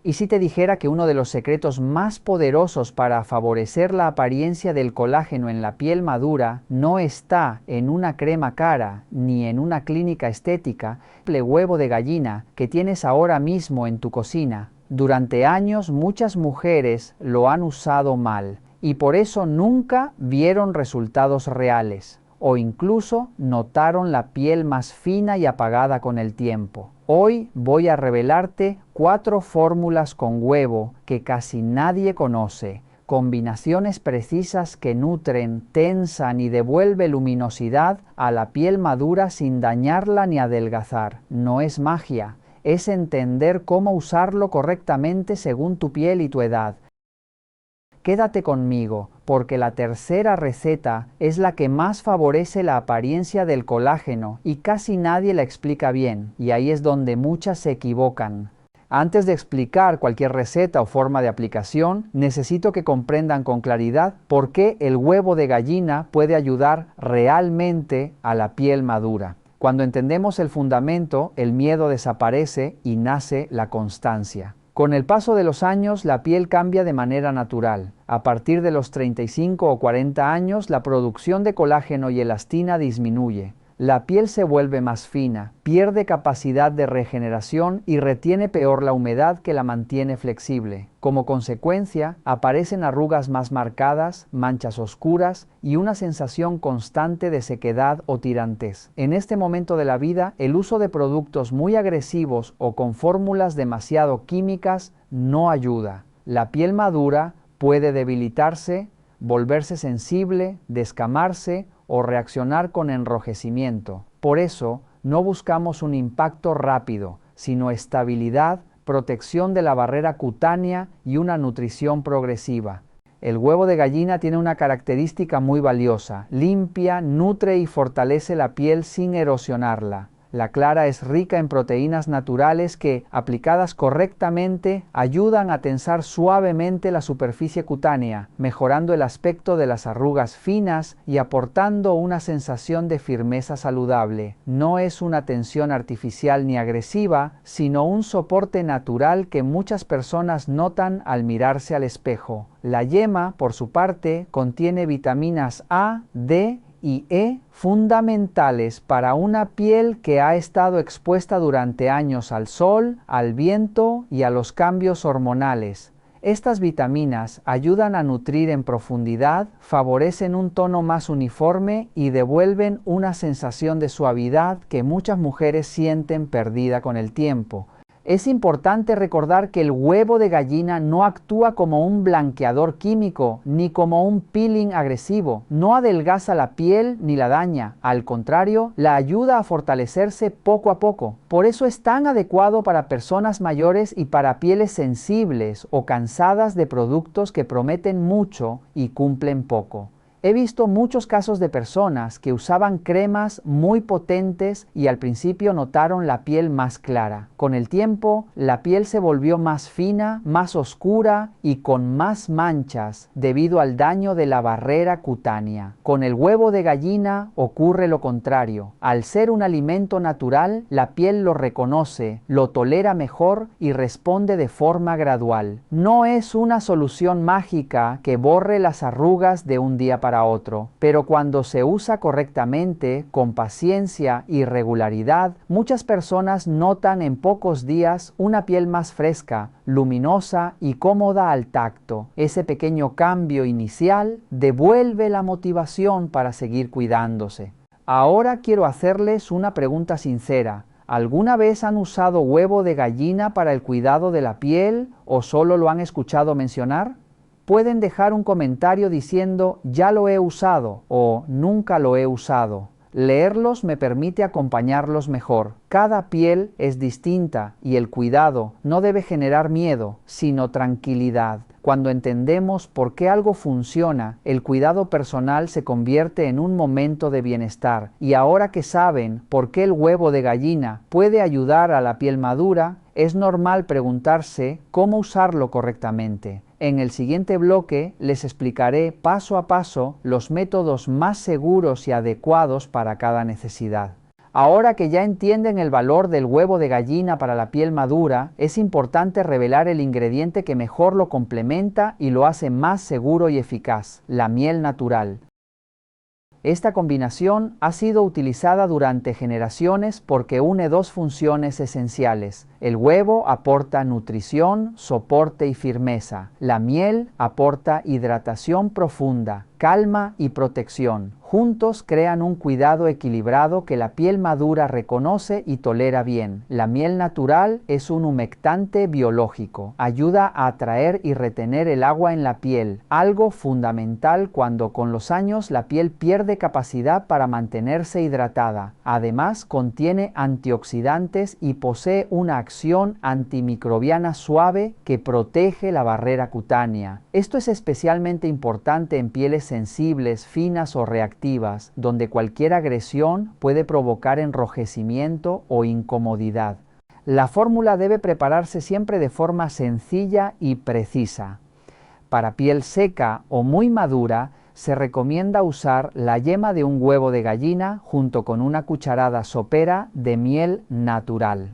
¿Y si te dijera que uno de los secretos más poderosos para favorecer la apariencia del colágeno en la piel madura no está en una crema cara ni en una clínica estética, el huevo de gallina que tienes ahora mismo en tu cocina? Durante años muchas mujeres lo han usado mal y por eso nunca vieron resultados reales o incluso notaron la piel más fina y apagada con el tiempo. Hoy voy a revelarte 4 fórmulas con huevo que casi nadie conoce, combinaciones precisas que nutren, tensan y devuelven luminosidad a la piel madura sin dañarla ni adelgazar. No es magia, es entender cómo usarlo correctamente según tu piel y tu edad. Quédate conmigo, porque la tercera receta es la que más favorece la apariencia del colágeno y casi nadie la explica bien, y ahí es donde muchas se equivocan. Antes de explicar cualquier receta o forma de aplicación, necesito que comprendan con claridad por qué el huevo de gallina puede ayudar realmente a la piel madura. Cuando entendemos el fundamento, el miedo desaparece y nace la constancia. Con el paso de los años, la piel cambia de manera natural. A partir de los 35 o 40 años, la producción de colágeno y elastina disminuye. La piel se vuelve más fina, pierde capacidad de regeneración y retiene peor la humedad que la mantiene flexible. Como consecuencia, aparecen arrugas más marcadas, manchas oscuras y una sensación constante de sequedad o tirantez. En este momento de la vida, el uso de productos muy agresivos o con fórmulas demasiado químicas no ayuda. La piel madura puede debilitarse, volverse sensible, descamarse o reaccionar con enrojecimiento. Por eso, no buscamos un impacto rápido, sino estabilidad, protección de la barrera cutánea y una nutrición progresiva. El huevo de gallina tiene una característica muy valiosa: limpia, nutre y fortalece la piel sin erosionarla. La clara es rica en proteínas naturales que, aplicadas correctamente, ayudan a tensar suavemente la superficie cutánea, mejorando el aspecto de las arrugas finas y aportando una sensación de firmeza saludable. No es una tensión artificial ni agresiva, sino un soporte natural que muchas personas notan al mirarse al espejo. La yema, por su parte, contiene vitaminas A, D y E fundamentales para una piel que ha estado expuesta durante años al sol, al viento y a los cambios hormonales. Estas vitaminas ayudan a nutrir en profundidad, favorecen un tono más uniforme y devuelven una sensación de suavidad que muchas mujeres sienten perdida con el tiempo. Es importante recordar que el huevo de gallina no actúa como un blanqueador químico ni como un peeling agresivo. No adelgaza la piel ni la daña. Al contrario, la ayuda a fortalecerse poco a poco. Por eso es tan adecuado para personas mayores y para pieles sensibles o cansadas de productos que prometen mucho y cumplen poco. He visto muchos casos de personas que usaban cremas muy potentes y al principio notaron la piel más clara. Con el tiempo, la piel se volvió más fina, más oscura y con más manchas debido al daño de la barrera cutánea. Con el huevo de gallina ocurre lo contrario. Al ser un alimento natural, la piel lo reconoce, lo tolera mejor y responde de forma gradual. No es una solución mágica que borre las arrugas de un día para otro, pero cuando se usa correctamente, con paciencia y regularidad, muchas personas notan en pocos días una piel más fresca, luminosa y cómoda al tacto. Ese pequeño cambio inicial devuelve la motivación para seguir cuidándose. Ahora quiero hacerles una pregunta sincera. ¿Alguna vez han usado huevo de gallina para el cuidado de la piel o solo lo han escuchado mencionar? Pueden dejar un comentario diciendo "ya lo he usado" o "nunca lo he usado". Leerlos me permite acompañarlos mejor. Cada piel es distinta y el cuidado no debe generar miedo, sino tranquilidad. Cuando entendemos por qué algo funciona, el cuidado personal se convierte en un momento de bienestar. Y ahora que saben por qué el huevo de gallina puede ayudar a la piel madura, es normal preguntarse cómo usarlo correctamente. En el siguiente bloque les explicaré paso a paso los métodos más seguros y adecuados para cada necesidad. Ahora que ya entienden el valor del huevo de gallina para la piel madura, es importante revelar el ingrediente que mejor lo complementa y lo hace más seguro y eficaz: la miel natural. Esta combinación ha sido utilizada durante generaciones porque une dos funciones esenciales. El huevo aporta nutrición, soporte y firmeza. La miel aporta hidratación profunda, calma y protección. Juntos crean un cuidado equilibrado que la piel madura reconoce y tolera bien. La miel natural es un humectante biológico. Ayuda a atraer y retener el agua en la piel, algo fundamental cuando con los años la piel pierde capacidad para mantenerse hidratada. Además, contiene antioxidantes y posee una acción antimicrobiana suave que protege la barrera cutánea. Esto es especialmente importante en pieles sensibles, finas o reactivas, donde cualquier agresión puede provocar enrojecimiento o incomodidad. La fórmula debe prepararse siempre de forma sencilla y precisa. Para piel seca o muy madura, se recomienda usar la yema de un huevo de gallina junto con una cucharada sopera de miel natural.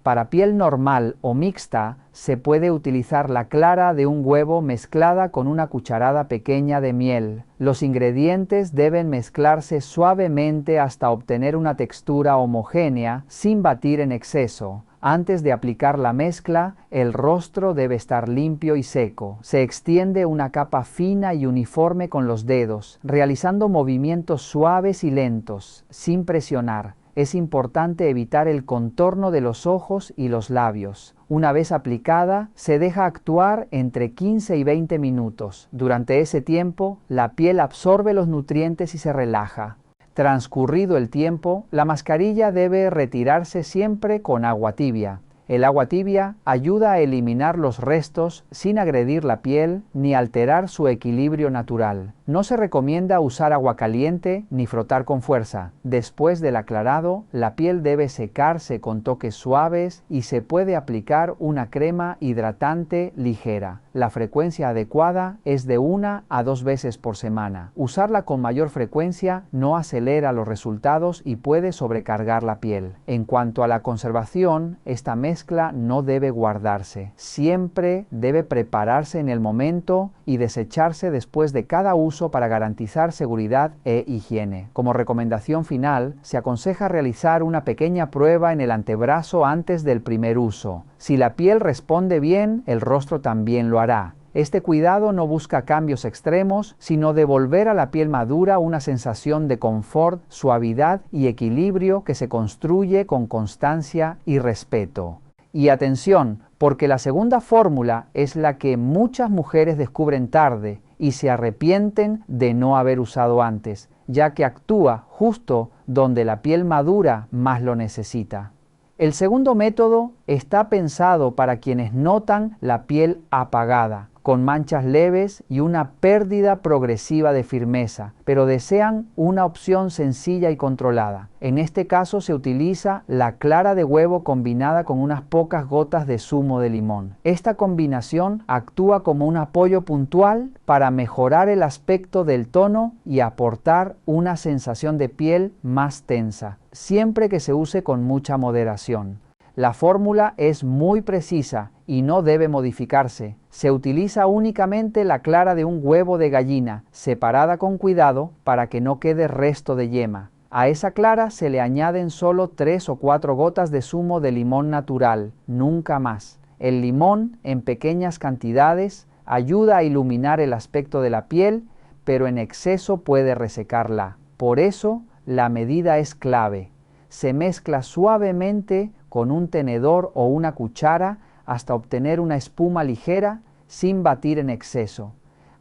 Para piel normal o mixta, se puede utilizar la clara de un huevo mezclada con una cucharada pequeña de miel. Los ingredientes deben mezclarse suavemente hasta obtener una textura homogénea, sin batir en exceso. Antes de aplicar la mezcla, el rostro debe estar limpio y seco. Se extiende una capa fina y uniforme con los dedos, realizando movimientos suaves y lentos, sin presionar. Es importante evitar el contorno de los ojos y los labios. Una vez aplicada, se deja actuar entre 15 y 20 minutos. Durante ese tiempo, la piel absorbe los nutrientes y se relaja. Transcurrido el tiempo, la mascarilla debe retirarse siempre con agua tibia. El agua tibia ayuda a eliminar los restos sin agredir la piel ni alterar su equilibrio natural. No se recomienda usar agua caliente ni frotar con fuerza. Después del aclarado, la piel debe secarse con toques suaves y se puede aplicar una crema hidratante ligera. La frecuencia adecuada es de 1 a 2 veces por semana. Usarla con mayor frecuencia no acelera los resultados y puede sobrecargar la piel. En cuanto a la conservación, esta mezcla no debe guardarse. Siempre debe prepararse en el momento y desecharse después de cada uso para garantizar seguridad e higiene. Como recomendación final, se aconseja realizar una pequeña prueba en el antebrazo antes del primer uso. Si la piel responde bien, el rostro también lo hará. Este cuidado no busca cambios extremos, sino devolver a la piel madura una sensación de confort, suavidad y equilibrio que se construye con constancia y respeto. Y atención, porque la segunda fórmula es la que muchas mujeres descubren tarde y se arrepienten de no haber usado antes, ya que actúa justo donde la piel madura más lo necesita. El segundo método está pensado para quienes notan la piel apagada, con manchas leves y una pérdida progresiva de firmeza, pero desean una opción sencilla y controlada. En este caso se utiliza la clara de huevo combinada con unas pocas gotas de zumo de limón. Esta combinación actúa como un apoyo puntual para mejorar el aspecto del tono y aportar una sensación de piel más tensa, siempre que se use con mucha moderación. La fórmula es muy precisa y no debe modificarse. Se utiliza únicamente la clara de un huevo de gallina, separada con cuidado para que no quede resto de yema. A esa clara se le añaden solo 3 o 4 gotas de zumo de limón natural, nunca más. El limón, en pequeñas cantidades, ayuda a iluminar el aspecto de la piel, pero en exceso puede resecarla. Por eso, la medida es clave. Se mezcla suavemente con un tenedor o una cuchara hasta obtener una espuma ligera sin batir en exceso.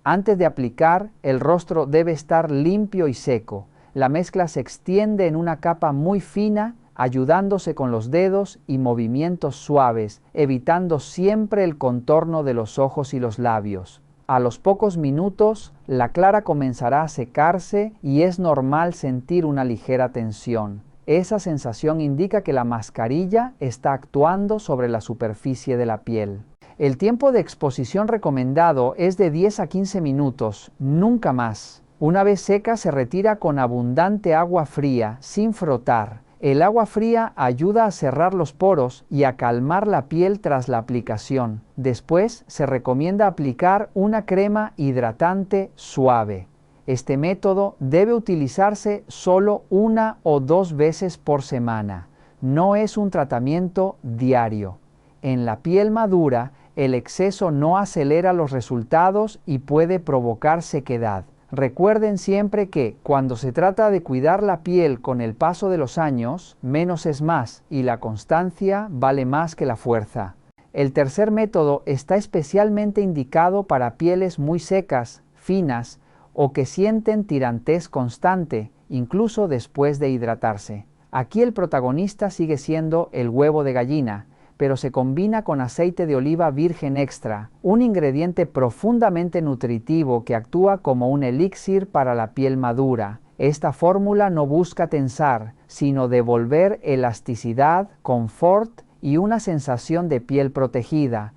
Antes de aplicar, el rostro debe estar limpio y seco. La mezcla se extiende en una capa muy fina, ayudándose con los dedos y movimientos suaves, evitando siempre el contorno de los ojos y los labios. A los pocos minutos, la clara comenzará a secarse y es normal sentir una ligera tensión. Esa sensación indica que la mascarilla está actuando sobre la superficie de la piel. El tiempo de exposición recomendado es de 10 a 15 minutos, nunca más. Una vez seca se retira con abundante agua fría, sin frotar. El agua fría ayuda a cerrar los poros y a calmar la piel tras la aplicación. Después se recomienda aplicar una crema hidratante suave. Este método debe utilizarse solo 1 o 2 veces por semana. No es un tratamiento diario. En la piel madura, el exceso no acelera los resultados y puede provocar sequedad. Recuerden siempre que, cuando se trata de cuidar la piel con el paso de los años, menos es más y la constancia vale más que la fuerza. El tercer método está especialmente indicado para pieles muy secas, finas o que sienten tirantez constante, incluso después de hidratarse. Aquí el protagonista sigue siendo el huevo de gallina, pero se combina con aceite de oliva virgen extra, un ingrediente profundamente nutritivo que actúa como un elixir para la piel madura. Esta fórmula no busca tensar, sino devolver elasticidad, confort y una sensación de piel protegida.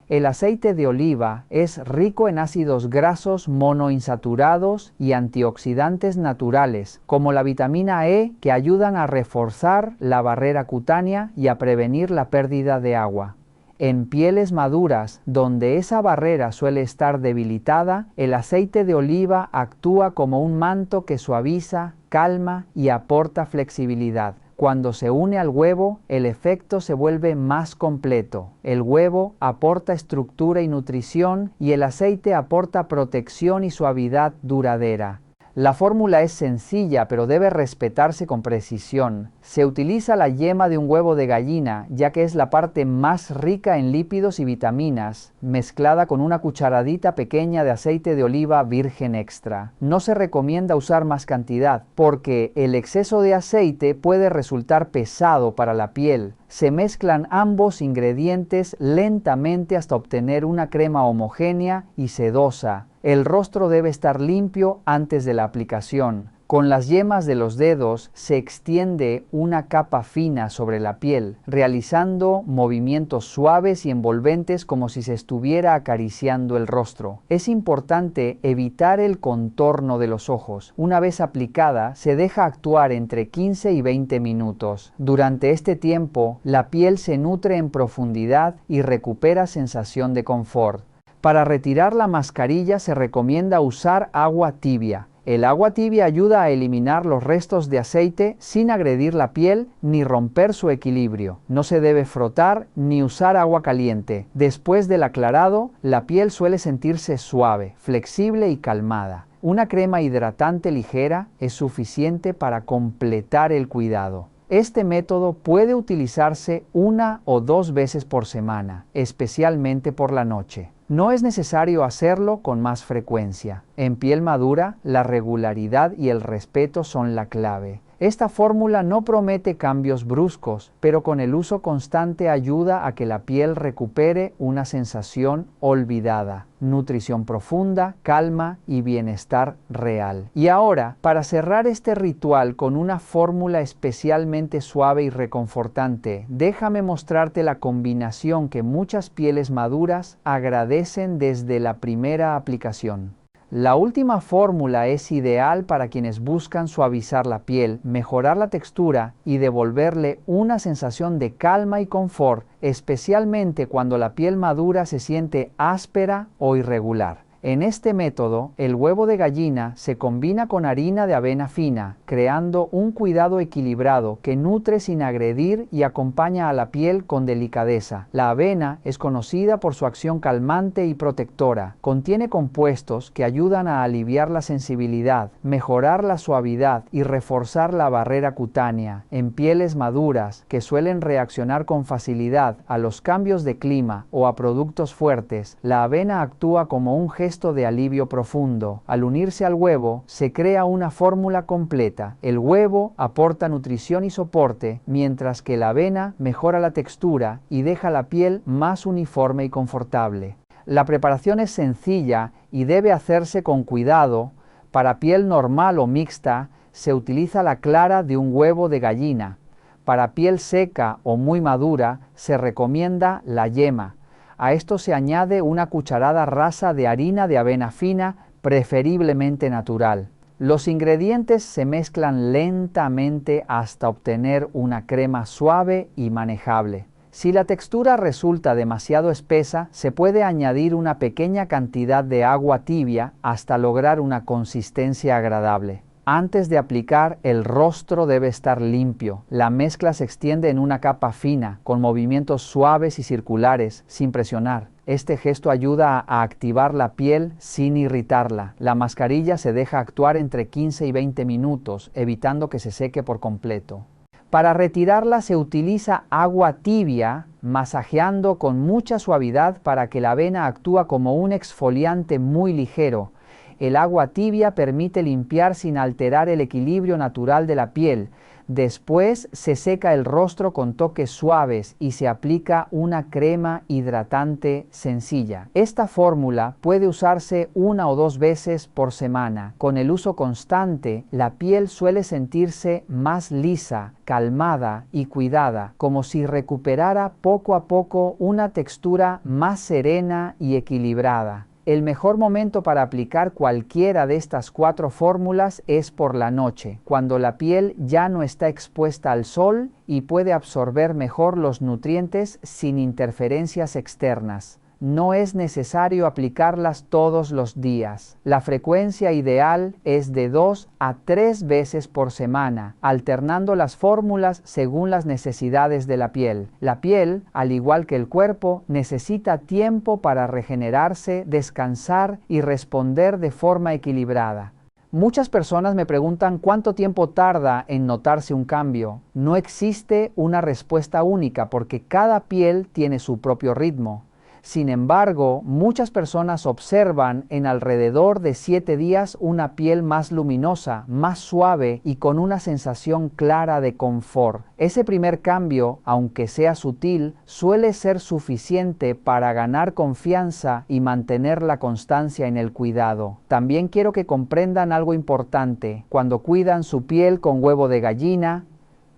El aceite de oliva es rico en ácidos grasos monoinsaturados y antioxidantes naturales, como la vitamina E, que ayudan a reforzar la barrera cutánea y a prevenir la pérdida de agua. En pieles maduras, donde esa barrera suele estar debilitada, el aceite de oliva actúa como un manto que suaviza, calma y aporta flexibilidad. Cuando se une al huevo, el efecto se vuelve más completo. El huevo aporta estructura y nutrición y el aceite aporta protección y suavidad duradera. La fórmula es sencilla, pero debe respetarse con precisión. Se utiliza la yema de un huevo de gallina, ya que es la parte más rica en lípidos y vitaminas, mezclada con una cucharadita pequeña de aceite de oliva virgen extra. No se recomienda usar más cantidad, porque el exceso de aceite puede resultar pesado para la piel. Se mezclan ambos ingredientes lentamente hasta obtener una crema homogénea y sedosa. El rostro debe estar limpio antes de la aplicación. Con las yemas de los dedos se extiende una capa fina sobre la piel, realizando movimientos suaves y envolventes como si se estuviera acariciando el rostro. Es importante evitar el contorno de los ojos. Una vez aplicada, se deja actuar entre 15 y 20 minutos. Durante este tiempo, la piel se nutre en profundidad y recupera sensación de confort. Para retirar la mascarilla se recomienda usar agua tibia. El agua tibia ayuda a eliminar los restos de aceite sin agredir la piel ni romper su equilibrio. No se debe frotar ni usar agua caliente. Después del aclarado, la piel suele sentirse suave, flexible y calmada. Una crema hidratante ligera es suficiente para completar el cuidado. Este método puede utilizarse 1 o 2 veces por semana, especialmente por la noche. No es necesario hacerlo con más frecuencia. En piel madura, la regularidad y el respeto son la clave. Esta fórmula no promete cambios bruscos, pero con el uso constante ayuda a que la piel recupere una sensación olvidada, nutrición profunda, calma y bienestar real. Y ahora, para cerrar este ritual con una fórmula especialmente suave y reconfortante, déjame mostrarte la combinación que muchas pieles maduras agradecen desde la primera aplicación. La última fórmula es ideal para quienes buscan suavizar la piel, mejorar la textura y devolverle una sensación de calma y confort, especialmente cuando la piel madura se siente áspera o irregular. En este método, el huevo de gallina se combina con harina de avena fina, creando un cuidado equilibrado que nutre sin agredir y acompaña a la piel con delicadeza. La avena es conocida por su acción calmante y protectora. Contiene compuestos que ayudan a aliviar la sensibilidad, mejorar la suavidad y reforzar la barrera cutánea. En pieles maduras, que suelen reaccionar con facilidad a los cambios de clima o a productos fuertes, la avena actúa como un gesto de alivio profundo. Al unirse al huevo, se crea una fórmula completa. El huevo aporta nutrición y soporte, mientras que la avena mejora la textura y deja la piel más uniforme y confortable. La preparación es sencilla y debe hacerse con cuidado. Para piel normal o mixta, se utiliza la clara de un huevo de gallina. Para piel seca o muy madura, se recomienda la yema. A esto se añade una cucharada rasa de harina de avena fina preferiblemente natural. Los ingredientes se mezclan lentamente hasta obtener una crema suave y manejable. Si la textura resulta demasiado espesa, se puede añadir una pequeña cantidad de agua tibia hasta lograr una consistencia agradable. Antes de aplicar, el rostro debe estar limpio. La mezcla se extiende en una capa fina, con movimientos suaves y circulares, sin presionar. Este gesto ayuda a activar la piel sin irritarla. La mascarilla se deja actuar entre 15 y 20 minutos, evitando que se seque por completo. Para retirarla se utiliza agua tibia, masajeando con mucha suavidad para que la avena actúe como un exfoliante muy ligero. El agua tibia permite limpiar sin alterar el equilibrio natural de la piel. Después se seca el rostro con toques suaves y se aplica una crema hidratante sencilla. Esta fórmula puede usarse 1 o 2 veces por semana. Con el uso constante, la piel suele sentirse más lisa, calmada y cuidada, como si recuperara poco a poco una textura más serena y equilibrada. El mejor momento para aplicar cualquiera de estas 4 fórmulas es por la noche, cuando la piel ya no está expuesta al sol y puede absorber mejor los nutrientes sin interferencias externas. No es necesario aplicarlas todos los días. La frecuencia ideal es de 2 a 3 veces por semana, alternando las fórmulas según las necesidades de la piel. La piel, al igual que el cuerpo, necesita tiempo para regenerarse, descansar y responder de forma equilibrada. Muchas personas me preguntan cuánto tiempo tarda en notarse un cambio. No existe una respuesta única porque cada piel tiene su propio ritmo. Sin embargo, muchas personas observan en alrededor de 7 días una piel más luminosa, más suave y con una sensación clara de confort. Ese primer cambio, aunque sea sutil, suele ser suficiente para ganar confianza y mantener la constancia en el cuidado. También quiero que comprendan algo importante. Cuando cuidan su piel con huevo de gallina,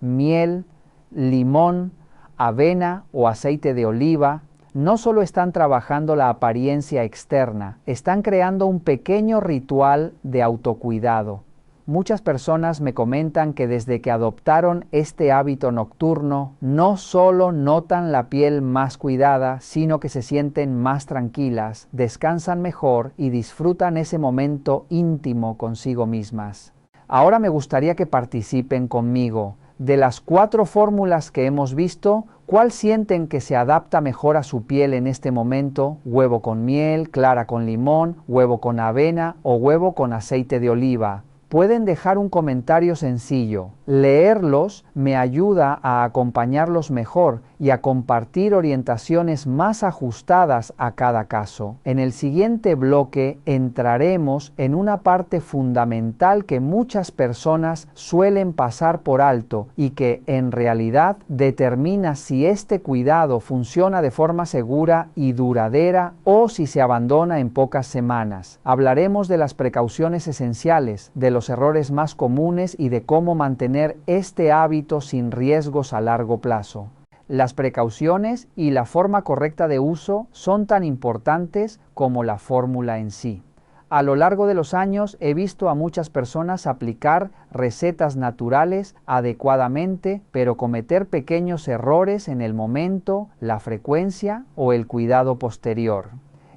miel, limón, avena o aceite de oliva, no solo están trabajando la apariencia externa, están creando un pequeño ritual de autocuidado. Muchas personas me comentan que desde que adoptaron este hábito nocturno, no solo notan la piel más cuidada, sino que se sienten más tranquilas, descansan mejor y disfrutan ese momento íntimo consigo mismas. Ahora me gustaría que participen conmigo. De las 4 fórmulas que hemos visto, ¿cuál sienten que se adapta mejor a su piel en este momento? ¿Huevo con miel, clara con limón, huevo con avena o huevo con aceite de oliva? Pueden dejar un comentario sencillo. Leerlos me ayuda a acompañarlos mejor y a compartir orientaciones más ajustadas a cada caso. En el siguiente bloque entraremos en una parte fundamental que muchas personas suelen pasar por alto y que en realidad determina si este cuidado funciona de forma segura y duradera o si se abandona en pocas semanas. Hablaremos de las precauciones esenciales, de los errores más comunes y de cómo mantener este hábito sin riesgos a largo plazo. Las precauciones y la forma correcta de uso son tan importantes como la fórmula en sí. A lo largo de los años he visto a muchas personas aplicar recetas naturales adecuadamente, pero cometer pequeños errores en el momento, la frecuencia o el cuidado posterior.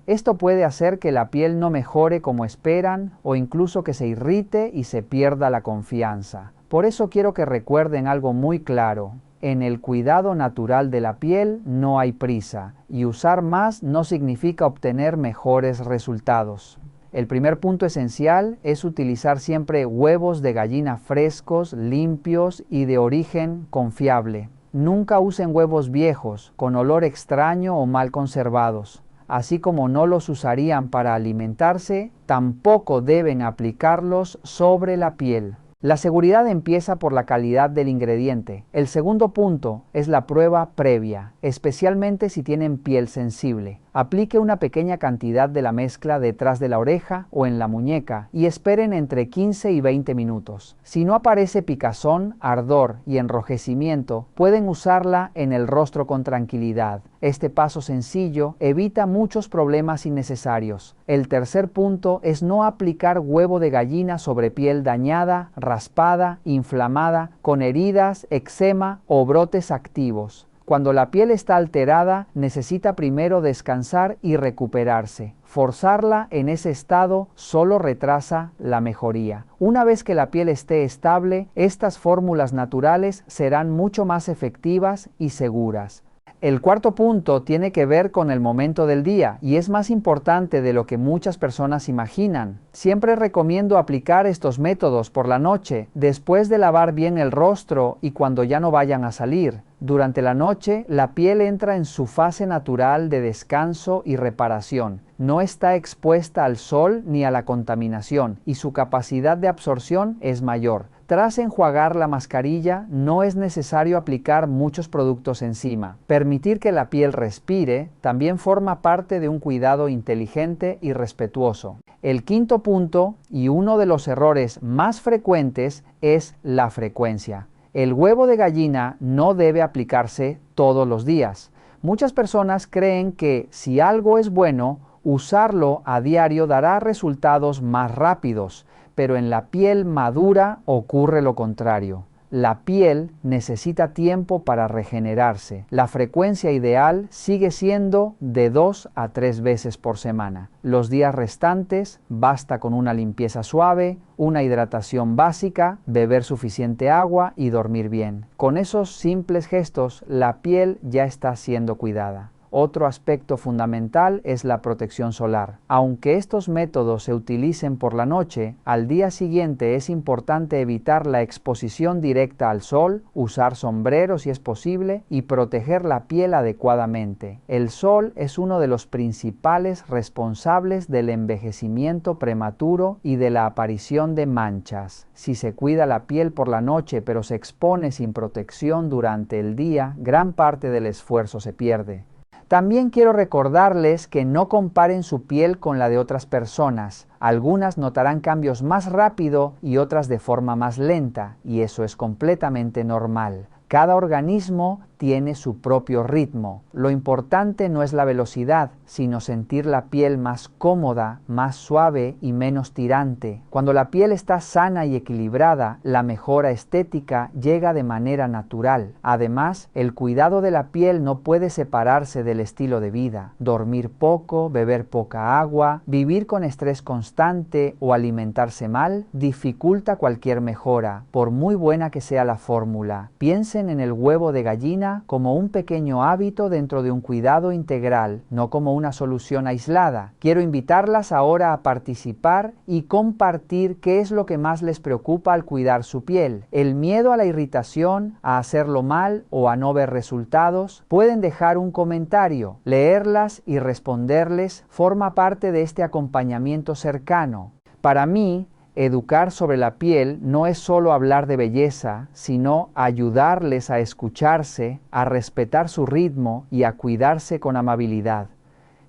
Esto puede hacer que la piel no mejore como esperan o incluso que se irrite y se pierda la confianza. Por eso quiero que recuerden algo muy claro. En el cuidado natural de la piel no hay prisa y usar más no significa obtener mejores resultados. El primer punto esencial es utilizar siempre huevos de gallina frescos, limpios y de origen confiable. Nunca usen huevos viejos, con olor extraño o mal conservados. Así como no los usarían para alimentarse, tampoco deben aplicarlos sobre la piel. La seguridad empieza por la calidad del ingrediente. El segundo punto es la prueba previa, especialmente si tienen piel sensible. Aplique una pequeña cantidad de la mezcla detrás de la oreja o en la muñeca y esperen entre 15 y 20 minutos. Si no aparece picazón, ardor y enrojecimiento, pueden usarla en el rostro con tranquilidad. Este paso sencillo evita muchos problemas innecesarios. El tercer punto es no aplicar huevo de gallina sobre piel dañada, raspada, inflamada, con heridas, eczema o brotes activos. Cuando la piel está alterada, necesita primero descansar y recuperarse. Forzarla en ese estado solo retrasa la mejoría. Una vez que la piel esté estable, estas fórmulas naturales serán mucho más efectivas y seguras. El cuarto punto tiene que ver con el momento del día y es más importante de lo que muchas personas imaginan. Siempre recomiendo aplicar estos métodos por la noche, después de lavar bien el rostro y cuando ya no vayan a salir. Durante la noche, la piel entra en su fase natural de descanso y reparación. No está expuesta al sol ni a la contaminación y su capacidad de absorción es mayor. Tras enjuagar la mascarilla, no es necesario aplicar muchos productos encima. Permitir que la piel respire también forma parte de un cuidado inteligente y respetuoso. El quinto punto, y uno de los errores más frecuentes, es la frecuencia. El huevo de gallina no debe aplicarse todos los días. Muchas personas creen que si algo es bueno, usarlo a diario dará resultados más rápidos, pero en la piel madura ocurre lo contrario. La piel necesita tiempo para regenerarse. La frecuencia ideal sigue siendo de 2 a 3 veces por semana. Los días restantes basta con una limpieza suave, una hidratación básica, beber suficiente agua y dormir bien. Con esos simples gestos, la piel ya está siendo cuidada. Otro aspecto fundamental es la protección solar. Aunque estos métodos se utilicen por la noche, al día siguiente es importante evitar la exposición directa al sol, usar sombreros si es posible y proteger la piel adecuadamente. El sol es uno de los principales responsables del envejecimiento prematuro y de la aparición de manchas. Si se cuida la piel por la noche pero se expone sin protección durante el día, gran parte del esfuerzo se pierde. También quiero recordarles que no comparen su piel con la de otras personas. Algunas notarán cambios más rápido y otras de forma más lenta, y eso es completamente normal. Cada organismo tiene su propio ritmo. Lo importante no es la velocidad, sino sentir la piel más cómoda, más suave y menos tirante. Cuando la piel está sana y equilibrada, la mejora estética llega de manera natural. Además, el cuidado de la piel no puede separarse del estilo de vida. Dormir poco, beber poca agua, vivir con estrés constante o alimentarse mal dificulta cualquier mejora, por muy buena que sea la fórmula. Piensen en el huevo de gallina como un pequeño hábito dentro de un cuidado integral, no como una solución aislada. Quiero invitarlas ahora a participar y compartir qué es lo que más les preocupa al cuidar su piel. El miedo a la irritación, a hacerlo mal o a no ver resultados. Pueden dejar un comentario. Leerlas y responderles forma parte de este acompañamiento cercano. Para mí, educar sobre la piel no es solo hablar de belleza, sino ayudarles a escucharse, a respetar su ritmo y a cuidarse con amabilidad.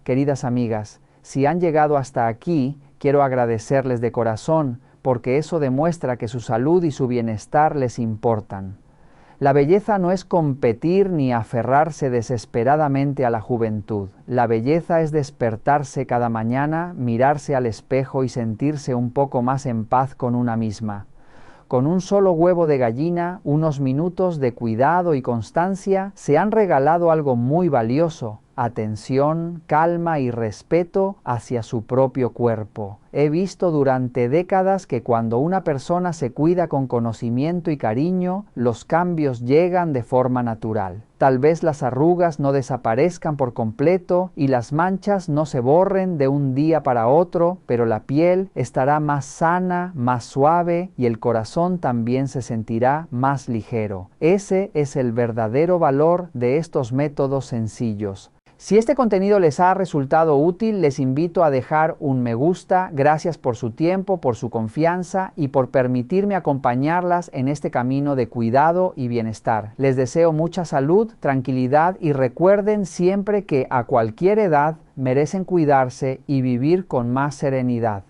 Queridas amigas, si han llegado hasta aquí, quiero agradecerles de corazón, porque eso demuestra que su salud y su bienestar les importan. La belleza no es competir ni aferrarse desesperadamente a la juventud. La belleza es despertarse cada mañana, mirarse al espejo y sentirse un poco más en paz con una misma. Con un solo huevo de gallina, unos minutos de cuidado y constancia, se han regalado algo muy valioso: atención, calma y respeto hacia su propio cuerpo. He visto durante décadas que cuando una persona se cuida con conocimiento y cariño, los cambios llegan de forma natural. Tal vez las arrugas no desaparezcan por completo y las manchas no se borren de un día para otro, pero la piel estará más sana, más suave y el corazón también se sentirá más ligero. Ese es el verdadero valor de estos métodos sencillos. Si este contenido les ha resultado útil, les invito a dejar un me gusta. Gracias por su tiempo, por su confianza y por permitirme acompañarlas en este camino de cuidado y bienestar. Les deseo mucha salud, tranquilidad y recuerden siempre que a cualquier edad merecen cuidarse y vivir con más serenidad.